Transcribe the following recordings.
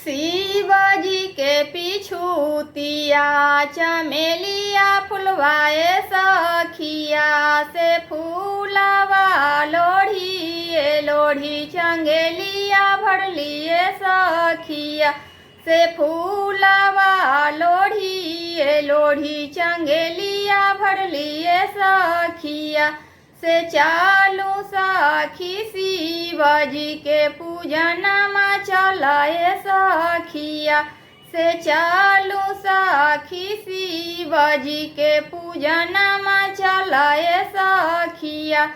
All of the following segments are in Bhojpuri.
शिवजी के पिछूतिया चमेलिया फुलवाए सखिया से फूलवा लोढ़ी लोढ़ी चंगेलिया भरलिए सखिया से फूलवा लोढ़ी लोढ़ी चंगेलिया भरलिए सखिया से चालू सखी शिवजी के पूजनमा चलाए सखिया से चालू सखी शिवजी के पूजनमा चलाए सखिया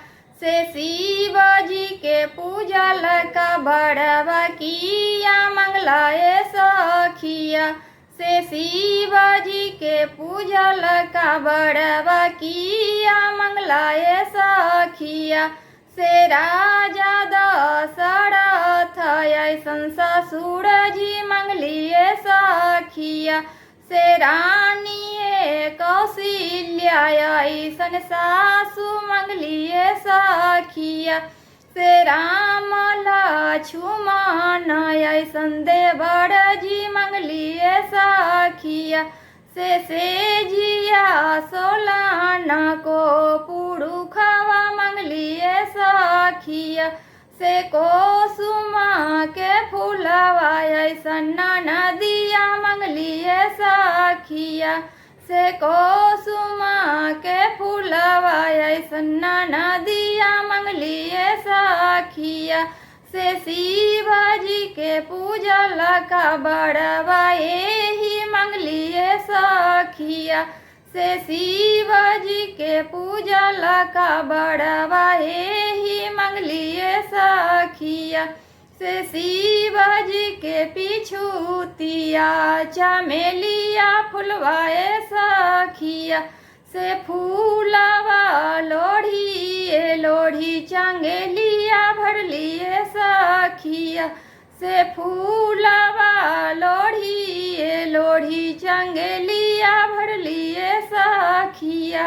से शिवजी के पूजल का बड़वा किया मंगलाए सखिया से शिवजी के पूजल का बड़वा किया मंगलाए सखिया से राजा दशरथ ऐसन ससुर जी मंगलिए सखिया से रानी कौशल्या ऐसन सासु मंगलिए सखिया से राम लक्ष्मण ऐसन देवर जी मंगलिए सखिया से जिया सोलान को पुरुखवा मंगलिए सखिया से कोसुमा के फूलवा ऐसन नदिया मंगलिए सखिया से कोसुमा के फूलवा ऐसन नदिया मंगलिए सखिया से शिवजी के पूजल का बड़वा एही मंगलिए सखिया से शिवजी के पूजल का बड़वा एही मंगलिए सखिया से शिवजी के पिछूतिया चमेलिया फुलवाए सखिया से फूलवा लोढ़ी लोढ़ी चंगेलिया भरलिए सखिया से फूलवा लोढ़ी लोढ़ी चंगेलिया भरलिए सखिया।